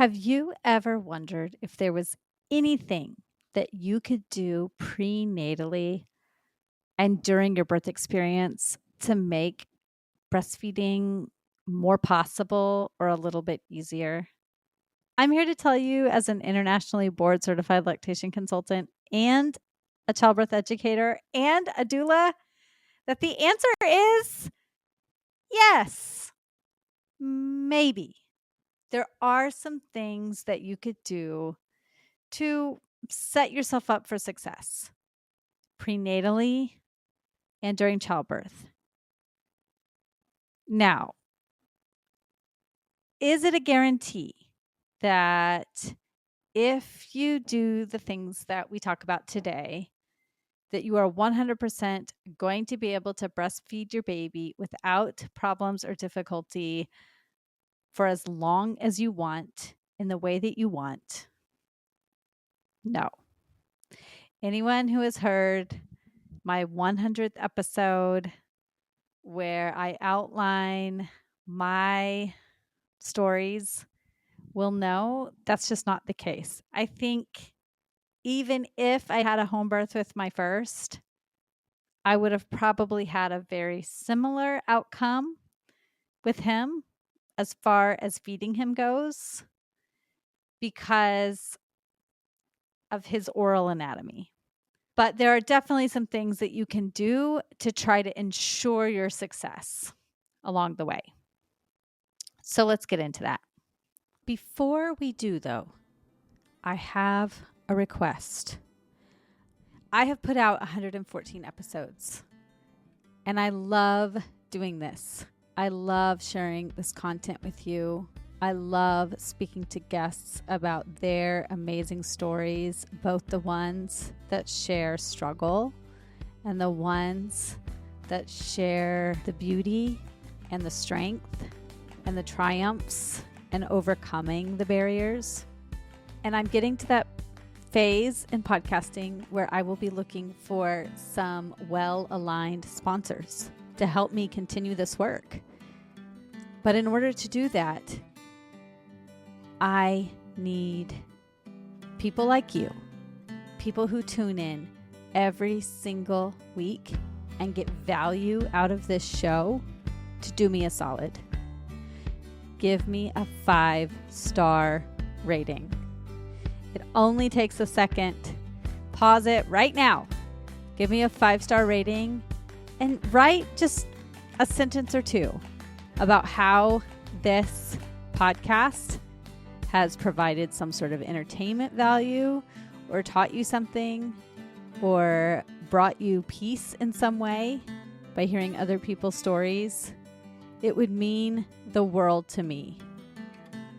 Have you ever wondered if there was anything that you could do prenatally and during your birth experience to make breastfeeding more possible or a little bit easier? I'm here to tell you, as an internationally board certified lactation consultant and a childbirth educator and a doula, that the answer is yes, maybe. There are some things that you could do to set yourself up for success prenatally and during childbirth. Now, is it a guarantee that if you do the things that we talk about today, that you are 100% going to be able to breastfeed your baby without problems or difficulty for as long as you want in the way that you want? No. Anyone who has heard my 100th episode where I outline my stories will know that's just not the case. I think even if I had a home birth with my first, I would have probably had a very similar outcome with him as far as feeding him goes because of his oral anatomy. But there are definitely some things that you can do to try to ensure your success along the way. So let's get into that. Before we do, though, I have a request. I have put out 114 episodes, and I love doing this. I love sharing this content with you. I love speaking to guests about their amazing stories, both the ones that share struggle and the ones that share the beauty and the strength and the triumphs and overcoming the barriers. And I'm getting to that phase in podcasting where I will be looking for some well-aligned sponsors to help me continue this work. But in order to do that, I need people like you, people who tune in every single week and get value out of this show to do me a solid. Give me a 5-star rating. It only takes a second. Pause it right now. Give me a 5-star rating and write just a sentence or two about how this podcast has provided some sort of entertainment value or taught you something or brought you peace in some way by hearing other people's stories. It would mean the world to me.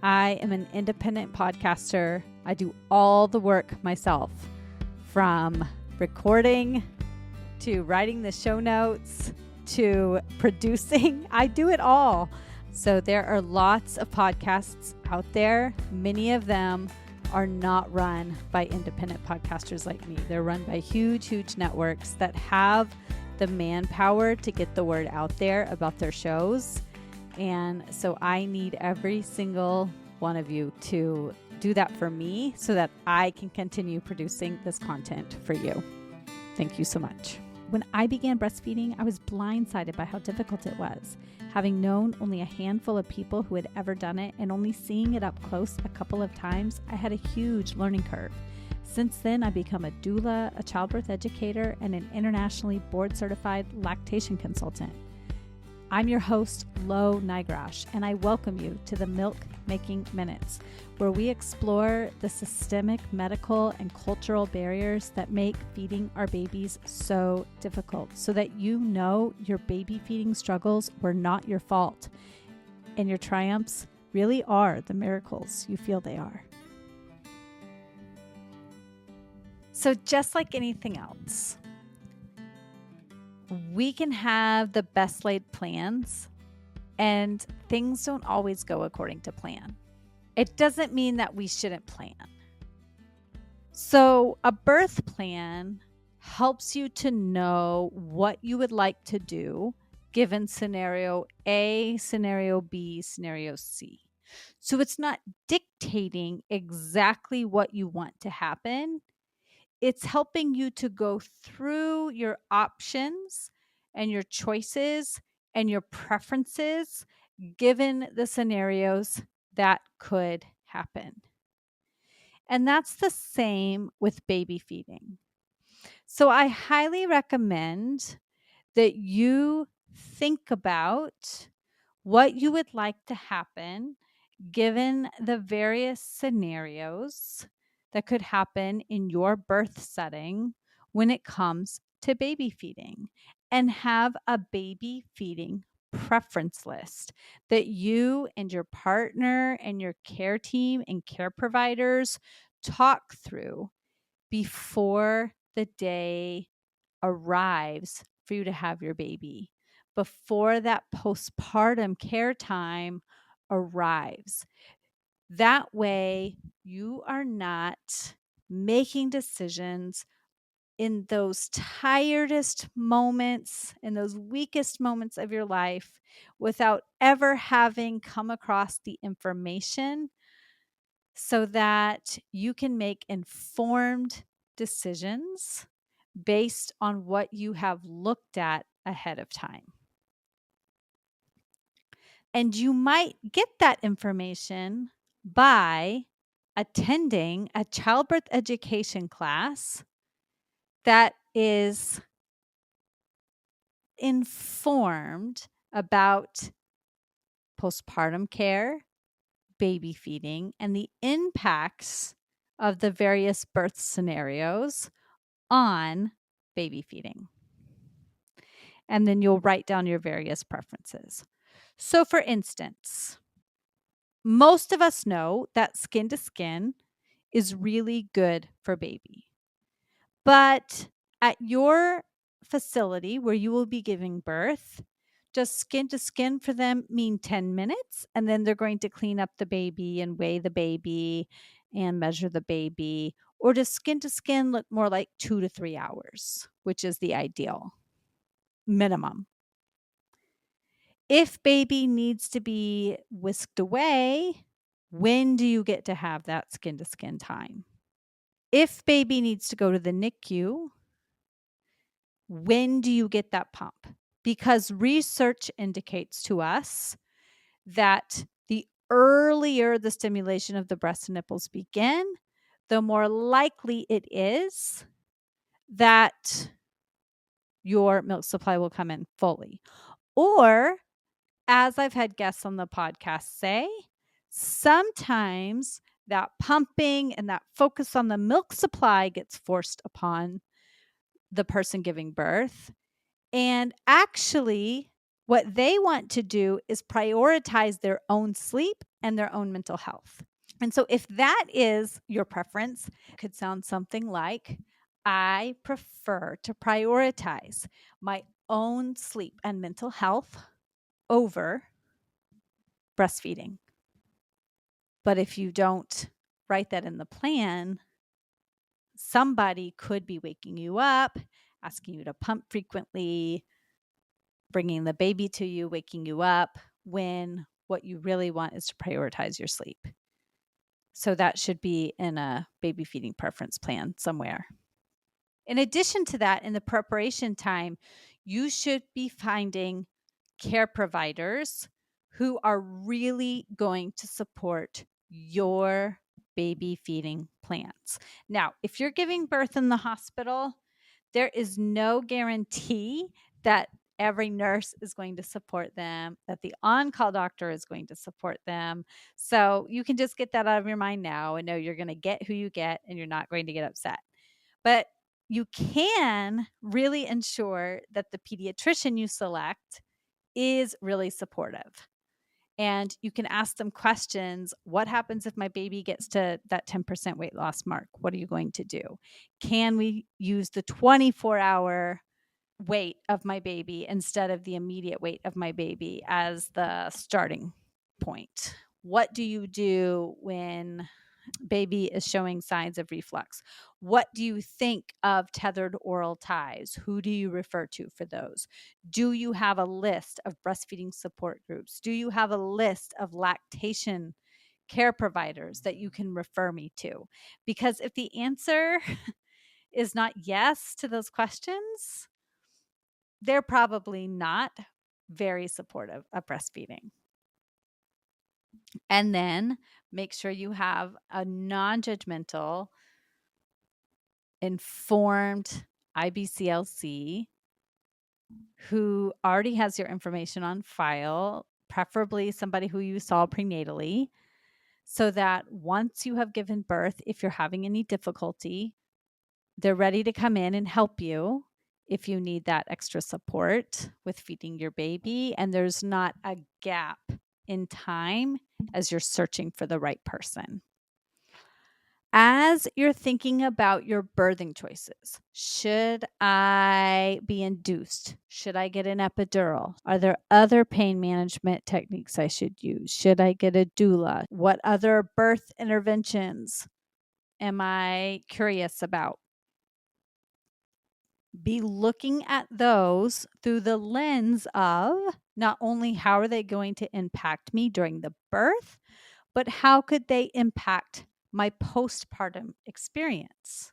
I am an independent podcaster. I do all the work myself, from recording to writing the show notes to producing. I do it all. So there are lots of podcasts out there. Many of them are not run by independent podcasters like me. They're run by huge networks that have the manpower to get the word out there about their shows. And so I need every single one of you to do that for me so that I can continue producing this content for you. Thank you so much. When I began breastfeeding, I was blindsided by how difficult it was. Having known only a handful of people who had ever done it and only seeing it up close a couple of times, I had a huge learning curve. Since then, I've become a doula, a childbirth educator, and an internationally board-certified lactation consultant. I'm your host, Lo Nigrosh, and I welcome you to the Milk Making Minutes, where we explore the systemic, medical, and cultural barriers that make feeding our babies so difficult, so that you know your baby feeding struggles were not your fault, and your triumphs really are the miracles you feel they are. So just like anything else, we can have the best laid plans and things don't always go according to plan. It doesn't mean that we shouldn't plan. So a birth plan helps you to know what you would like to do given scenario A, scenario B, scenario C. So it's not dictating exactly what you want to happen. It's helping you to go through your options and your choices and your preferences given the scenarios that could happen. And that's the same with baby feeding. So I highly recommend that you think about what you would like to happen given the various scenarios that could happen in your birth setting when it comes to baby feeding, and have a baby feeding preference list that you and your partner and your care team and care providers talk through before the day arrives for you to have your baby, before that postpartum care time arrives. That way, you are not making decisions in those tiredest moments, in those weakest moments of your life, without ever having come across the information so that you can make informed decisions based on what you have looked at ahead of time. And you might get that information by attending a childbirth education class that is informed about postpartum care, baby feeding, and the impacts of the various birth scenarios on baby feeding. And then you'll write down your various preferences. So, for instance, most of us know that skin to skin is really good for baby. But at your facility where you will be giving birth, does skin to skin for them mean 10 minutes? And then they're going to clean up the baby and weigh the baby and measure the baby? Or does skin to skin look more like 2 to 3 hours, which is the ideal minimum? If baby needs to be whisked away, when do you get to have that skin to skin time? If baby needs to go to the NICU, when do you get that pump? Because research indicates to us that the earlier the stimulation of the breast and nipples begin, the more likely it is that your milk supply will come in fully. Or, as I've had guests on the podcast say, sometimes that pumping and that focus on the milk supply gets forced upon the person giving birth. And actually, what they want to do is prioritize their own sleep and their own mental health. And so, if that is your preference, it could sound something like, I prefer to prioritize my own sleep and mental health over breastfeeding. But if you don't write that in the plan, somebody could be waking you up, asking you to pump frequently, bringing the baby to you, waking you up, when what you really want is to prioritize your sleep. So that should be in a baby feeding preference plan somewhere. In addition to that, in the preparation time, you should be finding care providers who are really going to support your baby feeding plans. Now, if you're giving birth in the hospital, there is no guarantee that every nurse is going to support them, that the on-call doctor is going to support them. So you can just get that out of your mind now and know you're going to get who you get and you're not going to get upset. But you can really ensure that the pediatrician you select is really supportive. And you can ask them questions. What happens if my baby gets to that 10% weight loss mark? What are you going to do? Can we use the 24-hour weight of my baby instead of the immediate weight of my baby as the starting point? What do you do when baby is showing signs of reflux? What do you think of tethered oral ties? Who do you refer to for those? Do you have a list of breastfeeding support groups? Do you have a list of lactation care providers that you can refer me to. Because if the answer is not yes to those questions, they're probably not very supportive of breastfeeding. And then make sure you have a non-judgmental, informed IBCLC who already has your information on file, preferably somebody who you saw prenatally, so that once you have given birth, if you're having any difficulty, they're ready to come in and help you if you need that extra support with feeding your baby. And there's not a gap in time as you're searching for the right person. As you're thinking about your birthing choices, should I be induced? Should I get an epidural? Are there other pain management techniques I should use? Should I get a doula? What other birth interventions am I curious about? Be looking at those through the lens of not only how are they going to impact me during the birth, but how could they impact my postpartum experience?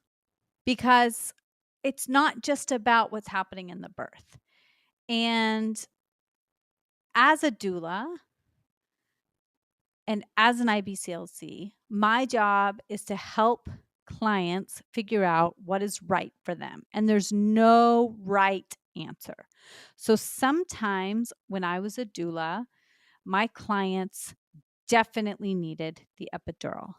Because it's not just about what's happening in the birth. And as a doula and as an IBCLC, my job is to help clients figure out what is right for them. And there's no right answer. So sometimes when I was a doula, my clients definitely needed the epidural.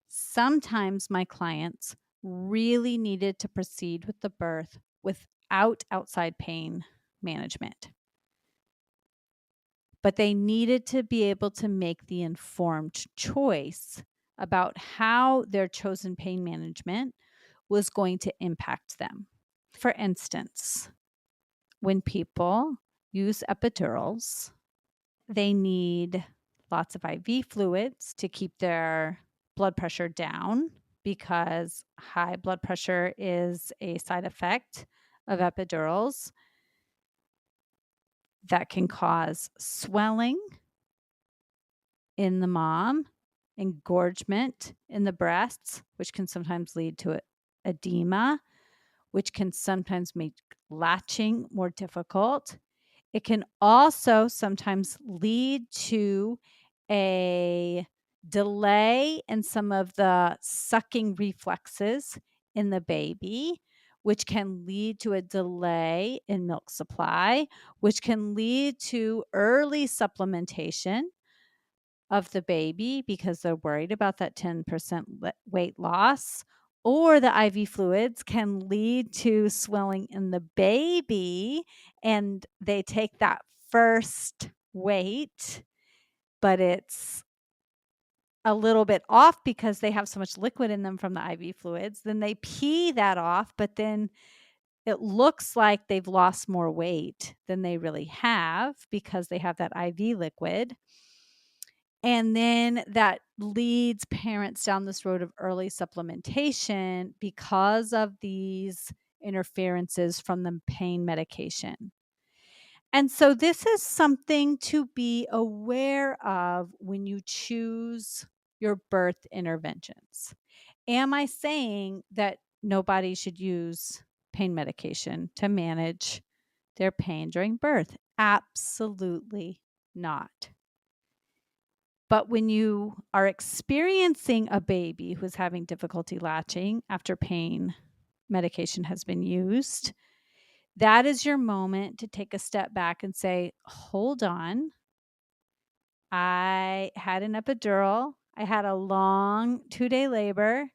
Sometimes my clients really needed to proceed with the birth without outside pain management. But they needed to be able to make the informed choice about how their chosen pain management was going to impact them. For instance, when people use epidurals, they need lots of IV fluids to keep their blood pressure down because high blood pressure is a side effect of epidurals that can cause swelling in the mom, engorgement in the breasts, which can sometimes lead to edema, which can sometimes make latching more difficult. It can also sometimes lead to a delay in some of the sucking reflexes in the baby, which can lead to a delay in milk supply, which can lead to early supplementation of the baby because they're worried about that 10% weight loss. Or the IV fluids can lead to swelling in the baby, and they take that first weight, but it's a little bit off because they have so much liquid in them from the IV fluids. Then they pee that off, but then it looks like they've lost more weight than they really have because they have that IV liquid. And then that leads parents down this road of early supplementation because of these interferences from the pain medication. And so this is something to be aware of when you choose your birth interventions. Am I saying that nobody should use pain medication to manage their pain during birth? Absolutely not. But when you are experiencing a baby who's having difficulty latching after pain medication has been used, that is your moment to take a step back and say, hold on. I had an epidural. I had a long 2-day labor.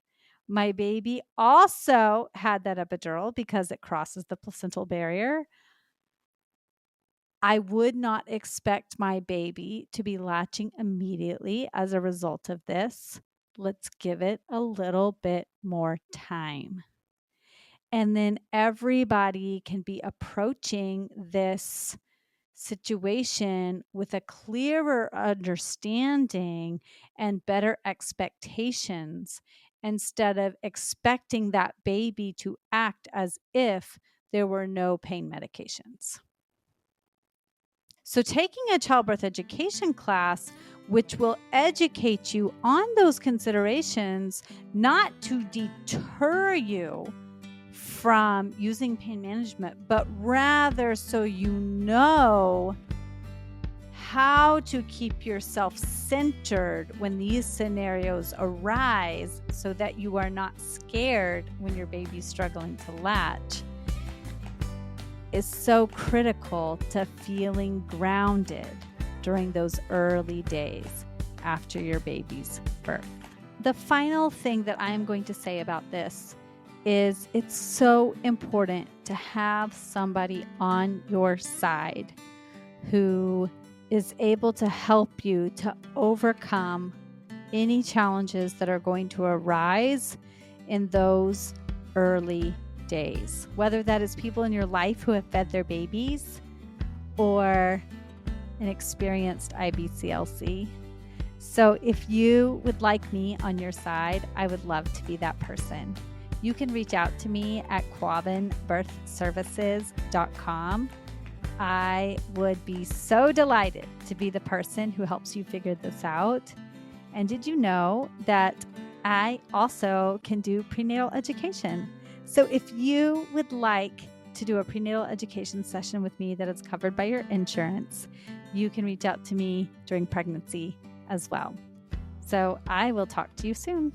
My baby also had that epidural because it crosses the placental barrier. I would not expect my baby to be latching immediately as a result of this. Let's give it a little bit more time. And then everybody can be approaching this situation with a clearer understanding and better expectations instead of expecting that baby to act as if there were no pain medications. So taking a childbirth education class, which will educate you on those considerations, not to deter you from using pain management, but rather so you know how to keep yourself centered when these scenarios arise so that you are not scared when your baby's struggling to latch, is so critical to feeling grounded during those early days after your baby's birth. The final thing that I am going to say about this is it's so important to have somebody on your side who is able to help you to overcome any challenges that are going to arise in those early days, whether that is people in your life who have fed their babies or an experienced IBCLC. So if you would like me on your side, I would love to be that person. You can reach out to me at quavinbirthservices.com. I would be so delighted to be the person who helps you figure this out. And did you know that I also can do prenatal education? So if you would like to do a prenatal education session with me that is covered by your insurance, you can reach out to me during pregnancy as well. So I will talk to you soon.